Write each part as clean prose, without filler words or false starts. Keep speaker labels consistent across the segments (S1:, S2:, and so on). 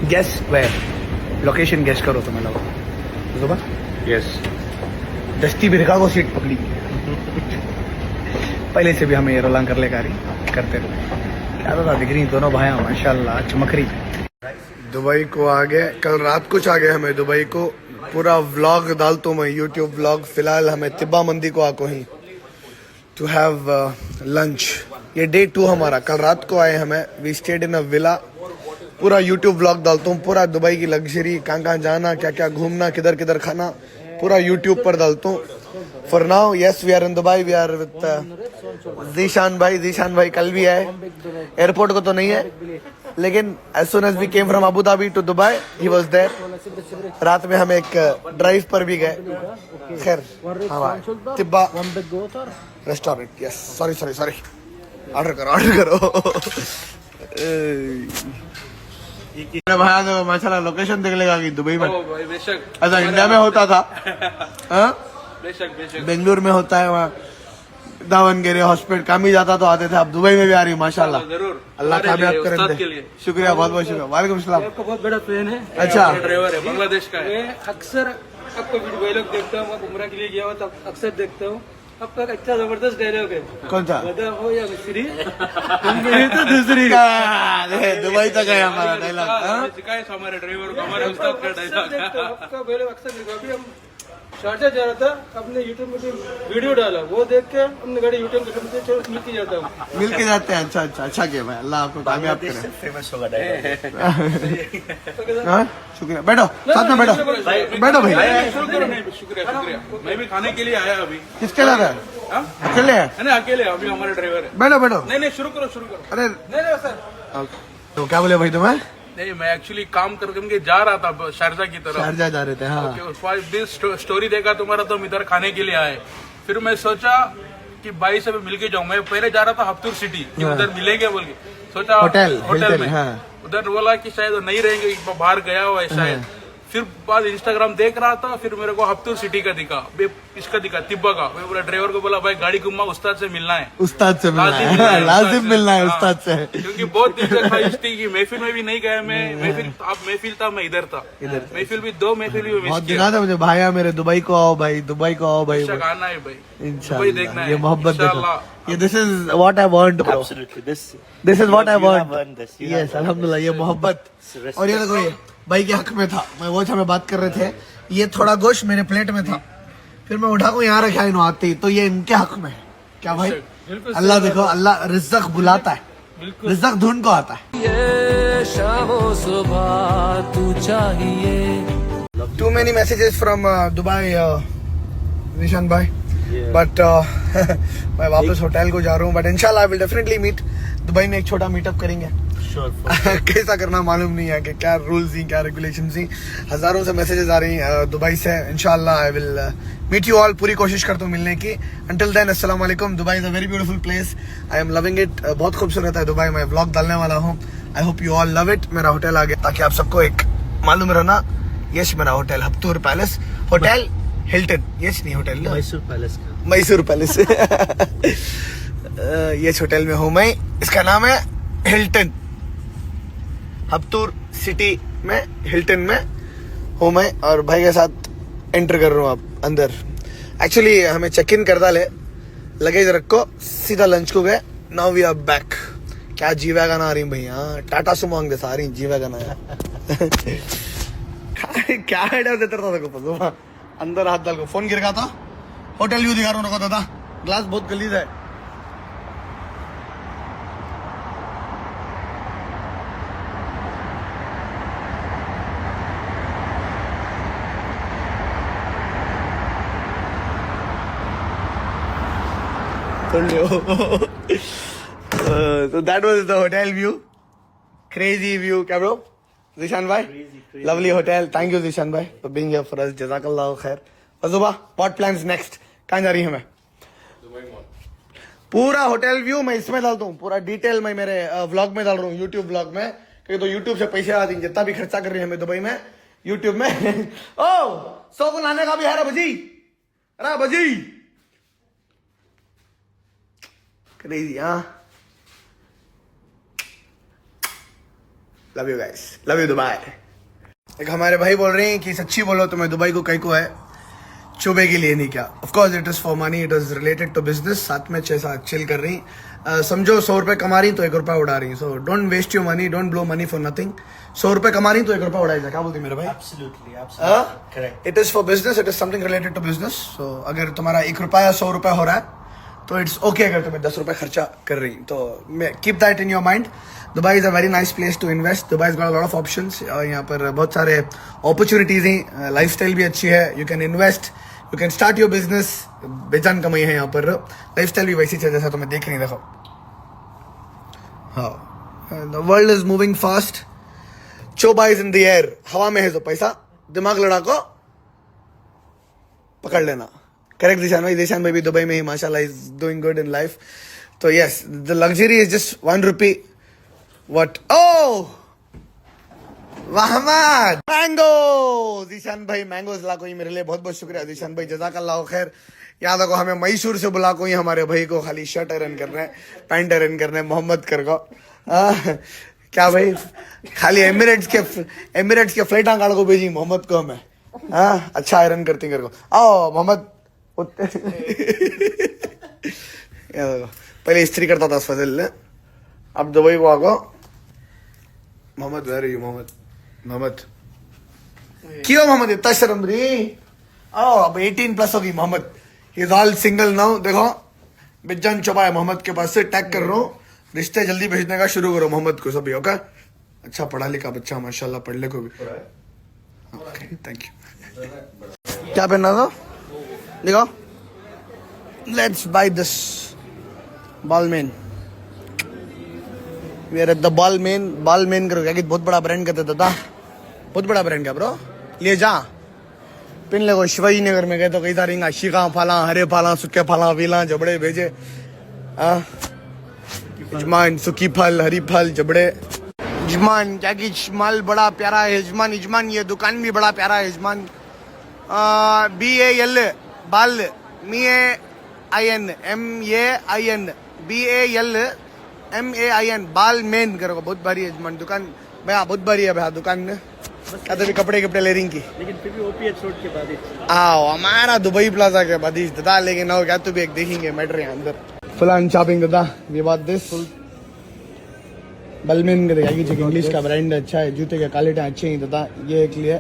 S1: Guess where, location guess करो तुम्हें लोग। जुबा
S2: यस।
S1: दस्ती बिरका को सीट पकड़ी पहले से भी हमें ये रोलांग कर ले करते रहे। क्या तो दिख रही दोनों भाई माशाल्लाह चमक रही। दुबई को आ गए, कल रात कुछ आ गए हमें दुबई को। पूरा व्लॉग डालता हूँ मैं, यूट्यूब व्लॉग। फिलहाल हमें तिब्बा मंदी को आको ही टू हैव लंच। ये डे 2 हमारा। कल रात को आए हमें, we stayed in a villa. पूरा यूट्यूब व्लॉग डालता हूँ, पूरा दुबई की लग्जरी, कहाँ कहाँ जाना, क्या क्या घूमना, किधर किधर खाना, पूरा यूट्यूब पर डालता हूँ। For now yes we are in Dubai, we are with Zeeshan भाई। जीशान भाई कल भी आए, एयरपोर्ट को तो नहीं है, लेकिन as soon as we came from Abu Dhabi to Dubai he was there. रात में हम एक ड्राइव पर भी गए। खैर तिब्बा restaurant. Yes sorry sorry sorry, order करो मेरे भाई तो माशाल्लाह लोकेशन देख लेगा कि दुबई में। अच्छा इंडिया में होता था, बेंगलुरु में होता है, वहाँ दावनगिरी हॉस्पिटल काम ही जाता तो आते थे। अब दुबई में भी आ रही माशाल्लाह। अल्लाह कामयाब करे। शुक्रिया, बहुत बहुत शुक्रिया। वालेकुम सलाम।
S3: आपका बहुत बड़ा फैन है।
S1: अच्छा
S2: ड्राइवर है, बांग्लादेश का है।
S3: मैं अक्सर आपका वीडियो लोग देखता हूँ, मैं उम्रा के लिए गया हुआ तो अक्सर देखता हूँ। आपका एक अच्छा जबरदस्त डायलॉग है।
S1: कौन सा?
S3: गधा हो या मिस्री, मेरी तो दूसरी।
S1: दुबई तक है हमारा डायलॉग।
S2: सिखाए हमारे ड्राइवर को, हमारे उस्ताद का डायलॉग।
S3: आपका डायलॉग अक्सर देखा। अभी हम शारजा जा रहा था, आपने यूट्यूब में वीडियो डाला, वो देख के हमने गाड़ी यूट्यूब कसम से चलो मिल के जाता हूँ।
S1: मिल के जाते हैं। अच्छा अच्छा अच्छा किया भाई, अल्लाह आपको कामयाब करे।
S4: फेमस होगा डायलॉग।
S1: हाँ शुक्रिया, बैठो साथ में बैठो बैठो भाई।
S2: शुरू करो। नहीं शुक्रिया शुक्रिया, मैं भी खाने के लिए आया अभी।
S1: किसके साथ है?
S2: हाँ?
S1: अकेले है?
S2: नहीं अकेले, अभी हमारे ड्राइवर है।
S1: बैठो बैठो।
S2: नहीं शुरू करो।
S1: अरे
S3: नहीं सर,
S1: तो क्या बोले भाई तुम्हें?
S2: नहीं मैं एक्चुअली काम करके जा रहा था शारजा की तरफ।
S1: शारजा जा रहे थे। हाँ
S2: स्टोरी देखा तुम्हारा तो हम इधर खाने के लिए आए। फिर मैं सोचा कि भाई से मिल के जाऊँ। मैं पहले जा रहा था हफ्तूर सिटी कि उधर मिलेंगे बोल के सोचा, होटल में।
S1: हाँ।
S2: उधर बोला कि शायद नहीं रहेंगे, बाहर गया हुआ है शायद। फिर बाद इंस्टाग्राम देख रहा था, फिर मेरे को हफ्तूर सिटी का दिखा, इसका दिखा तिब्बा का। मैं बोला ड्राइवर को बोला भाई गाड़ी घुमा, उस्ताद से मिलना है।
S1: उस्ताद से मिलना है, लाजिम मिलना है उस्ताद से।
S2: क्योंकि बहुत दिन से ख्वाहिश थी कि महफिल में भी नहीं गया मैं। महफिल था, मैं इधर था। महफिल भी 2 महफिल भी
S1: बहुत दिन था मुझे भाई मेरे, दुबई को आओ भाई, दुबई को आओ भाई।
S2: आना है भाई, दुबई
S1: इंशाल्लाह
S2: देखना है।
S1: ये मोहब्बत देखो, ये this is what I want bro.
S4: Absolutely,
S1: this is what I
S4: you have
S1: want.
S4: earned this. You
S1: yes अल्हम्दुलिल्लाह, ये मोहब्बत। और ये देखो, ये भाई के हक में था। मैं वो हमें बात कर रहे थे, ये थोड़ा गोश्त मेरे प्लेट में था, फिर मैं उठा को यहाँ रखा इन आते ही, तो ये इनके हक में है। क्या भाई? अल्लाह देखो, अल्लाह रिज़्क़ बुलाता है, रिज़्क़ ढूंढ को आता है।
S5: ये शामो सुबह तू चाहिए।
S1: Too many messages from Dubai, निशान भाई, बट मैं वापस होटल को जा रहा हूँ। बट इंशाल्लाह I will definitely meet Dubai में, एक छोटा मीटअप करेंगे।
S4: sure.
S1: कैसा करना मालूम नहीं है कि क्या रूल्स ही क्या रेगुलेशन ही। हजारों से मैसेजेस आ रही हैं दुबई से। इंशाल्लाह I will meet you all, पूरी कोशिश करता हूँ मिलने की। अंटिल देन अस्सलाम वालेकुम। Dubai is a very beautiful place, I am loving it. बहुत खूबसूरत है दुबई। मैं व्लॉग डालने वाला हूँ, I hope you all love it. मेरा होटल आ गया, ताकि आप सबको एक मालूम रहना। यश मेरा होटल हफ्तूर पैलेस, होटल हिल्टन। यश नहीं होटल,
S4: मैसूर पैलेस का।
S1: मैसूर पैलेस। यश होटल में हूँ मैं, इसका नाम है हिल्टन। हफ्तूर सिटी में हिल्टन में हूँ मैं, और भाई के साथ एंटर कर रहा हूँ अब अंदर। एक्चुअली हमें चेक इन कर डाले, लगेज रखो, सीधा लंच को गए। Now we are back. क्या जी वैगन आ रही भैया, टाटा सुमो जैसा आ रही जी वैगन आया। क्या आइडिया देता था देखो, अंदर हाथ डाल को फोन गिर गया था। होटल व्यू दिखा रहा हूँ दादा, ग्लास बहुत गलीज है। So that was the hotel view, crazy view. क्या bro? Zishan bhai, crazy. Lovely hotel. Thank you Zishan bhai for being here for us. Jazakallah khair. Azuba, what plans next? कहाँ जा रही है हमें? पूरा होटल व्यू मैं इसमें डालता हूँ, पूरा डिटेल मैं मेरे व्लॉग में डाल रहा हूँ, यूट्यूब व्लॉग में। क्योंकि तो यूट्यूब से पैसे आते हैं, जितना भी खर्चा कर रही है हमें दुबई में यूट्यूब में। ओ 100 को लाने का भी है बजी, अरे बजी क्रेजी। हाँ love you guys, love you Dubai. एक हमारे भाई बोल रहे हैं कि सच्ची बोलो तुम्हें दुबई को कहीं को है चुबे के लिए नहीं क्या। Of course it is for money, it is related to business. साथ में 6 चिल कर रही समझो 100 रुपए कमा रही तो 1 रुपया उड़ा रही। So don't waste your money, don't blow money for nothing. 100 रुपए कमा रही तो 1 रुपया उड़ाई जा। क्या बोलती मेरे भाई?
S4: Absolutely, absolutely. Correct.
S1: It is for business, it is something related to business. So अगर तुम्हारा 1 रुपया 100 रुपया हो रहा है तो इट्स ओके अगर तुम्हें 10 रुपए खर्चा कर रही तो keep that in your mind. Dubai is a very nice place to invest. Dubai is got a lot of options. यहाँ पर बहुत सारे अपॉर्चुनिटीज हैं, लाइफस्टाइल भी अच्छी है। You can invest, you can start your business. बेजान कमाई है यहाँ पर। लाइफस्टाइल भी वैसी है जैसा तुम्हें देख रही देखो। हाँ, the world is moving fast. चोबा इज इन द एयर। हवा में है तो पैसा, दिमाग लड़ा को पकड़ लेना। करेक्ट दिशान भाई भी दुबई में ही माशाल्लाह is doing good in life. तो yes, the luxury is just 1 rupee. What? Oh Mahmad mango. Zeeshan भाई मैंगोज ला कोई मेरे लिए बहुत बहुत शुक्रिया जीशान भाई, जज़ाकल्लाह खैर। याद रखो हमें मैसूर से बुला कोई हमारे भाई को खाली शर्ट आयरन करना है, पैंट आयरन करना है मोहम्मद कर को। क्या भाई खाली एमिरेट्स के फ्लाइट काड़ को भेजी मोहम्मद को हमें। अच्छा आयरन करती कर को। आओ मोहम्मद। पहले इस्त्री करता था फजल ने, अब दुबई को आगो। मोहम्मद वेर यू मोहम्मद क्यों मोहम्मद इतना शर्म रही? आओ अब 18+ होगी Mohammed. Is all single now. देखो बिजन चौबा है मोहम्मद के पास से, टैग कर रहा हूँ। रिश्ते जल्दी भेजने का शुरू करो मोहम्मद को सभी। ओके, अच्छा पढ़ा लिखा बच्चा माशाल्लाह, पढ़ ले को भी। Okay thank you. क्या पहनना था देखो। Let's buy this Balmain. We are at the Balmain करो क्या कि बहुत बड़ा ब्रांड कहते दादा, बहुत बड़ा ब्रांड क्या ब्रो। ले जा पिन लगो। शिवाजी नगर में गए तो कई सारी शिका फाला, हरे फाला, सुखे फाला, वीला जबड़े भेजे। यजमान सुखी फल, हरी फल, जबड़े। यजमान क्या कि माल बड़ा प्यारा है यजमान। ये दुकान भी बड़ा प्यारा है यजमान। BAL बाल MAIN बाल मेन करो। बहुत भारी यजमान दुकान भैया, बहुत भारी है भैया दुकान में। क्या तो भी कपड़े ले रही की,
S4: लेकिन फिर भी OPH रोड के बाद ही।
S1: आओ हमारा दुबई प्लाजा के बाद ही दादा। लेकिन आओ क्या तो भी एक देखेंगे मैटर है अंदर। फुल शॉपिंग दादा। ये बात दिस बलमेन का देखा कि इंग्लिश का ब्रांड अच्छा है। जूते के क्वालिटी अच्छे हैं दादा। ये एक लिए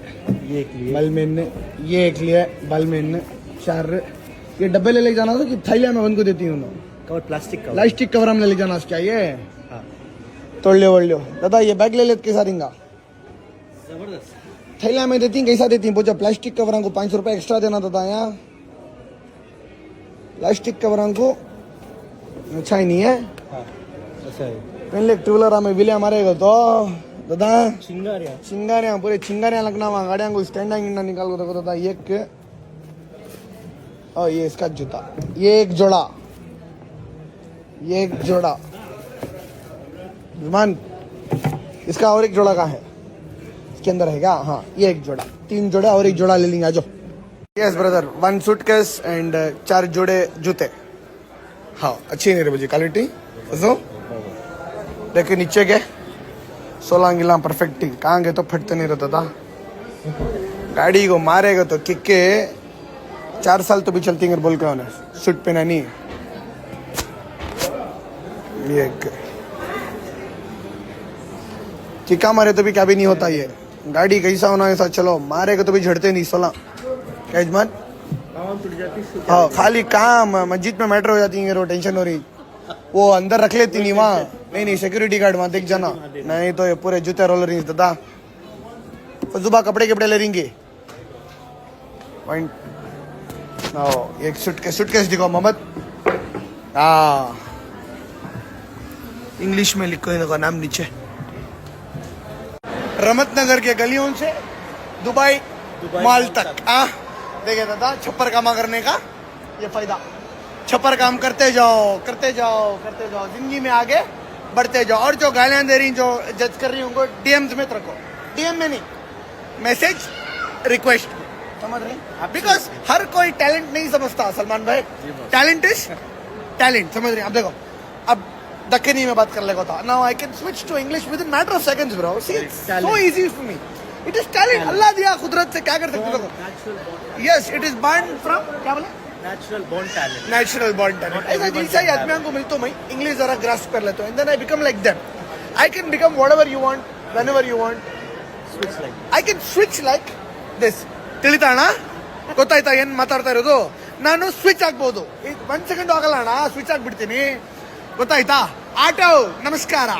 S1: बलमेन ने, ये एक लिए बलमेन ने। 4 ये डब्बे ले जाना था कि थैलिया में बंद को देती हूँ।
S4: कवर प्लास्टिक
S1: कवर हमने ले जाना चाहिए। तोड़ लियो दादा। ये बैग ले कैसा देंगे?
S4: जबरदस्त।
S1: थैलिया में देती कैसा देती बोझा? प्लास्टिक कवर को 500 रुपये एक्स्ट्रा देना दादा। यहाँ प्लास्टिक कवर को अच्छा ही नहीं है।
S4: अच्छा है।
S1: पहले 2 में विले मारेगा तो दादा
S4: चिंगारियाँ
S1: पूरे चिंगारियाँ लगना वहाँ गाड़ियाँ को स्टैंडा गिंडा निकाल को देखो दादा। ये इसका जूता, ये एक जोड़ा जुमान। इसका और एक जोड़ा कहाँ है? इसके अंदर है क्या? हाँ ये एक जोड़ा, 3 जोड़े और एक जोड़ा ले लेंगे। जो यस ब्रदर, 1 सूटकेस एंड 4 जोड़े जूते। हाँ अच्छी नहीं रही क्वालिटी। देखिए नीचे के 16 गिला परफेक्ट। कहाँ गए तो फटते नहीं रहता था। गाड़ी को मारेगा तो किक के 4 साल तो भी चलती है बोल के उन्हें। सूट पहना नहीं। ये किका मारे तो भी क्या भी नहीं होता। ये गाड़ी कैसा होना ऐसा चलो, मारेगा तो भी झड़ते नहीं 16। क्या यजमान? हाँ खाली काम मस्जिद में मैटर हो जाती है। रो टेंशन हो रही, वो अंदर रख लेती नहीं वहाँ। नहीं सिक्योरिटी गार्ड वहाँ देख जाना। नहीं तो ये पूरे जूते रोल रही दादा। सुबह कपड़े ले रहेंगे। एक सूटकेस दिखाओ मोहम्मद। हाँ इंग्लिश में लिखो इनका नाम नीचे। रमत नगर के गलियों से दुबई मॉल तक। देखे दादा छप्पर कामा करने का ये फायदा। छप्पर काम करते जाओ जिंदगी में आगे बढ़ते जाओ। और जो गालियां दे रही, जो जज कर रही उनको DMs में रखो। DM में नहीं, मैसेज रिक्वेस्ट। समझ रहे? बिकॉज हर कोई टैलेंट नहीं समझता सलमान भाई। Talent is talent. समझ रहे? अब देखो, अब दक्कनी में बात कर लेगा था. Now I can switch to English within matter of seconds, bro. See, it's so easy for me. It is talent. Allah दिया कुदरत से क्या कर सकते हो? Yes, it is born from क्या बोले?
S4: Natural born talent.
S1: Natural born talent. ऐसा जैसा ही आदमियों को मिलता मैं English जरा grasp कर लेता हूँ. And then I become like them. I can become whatever you want, whenever you want.
S4: Switch like.
S1: I can switch like this. ತಿಳಿತಾ ಅಣ್ಣ? ಗೊತ್ತಾಯ್ತಾ ಏನ್ ಮಾತಾಡ್ತಾ ಇರೋದು? ನಾನು ಸ್ವಿಚ್ ಆಗ್ಬೋದು. 1 ಸೆಕೆಂಡ್ ಆಗಲ್ಲ ಅಣ್ಣ, ಸ್ವಿಚ್ ಆಗ್ಬಿಡ್ತೀನಿ. ಗೊತ್ತಾಯ್ತಾ? ಆಟೋ ನಮಸ್ಕಾರ.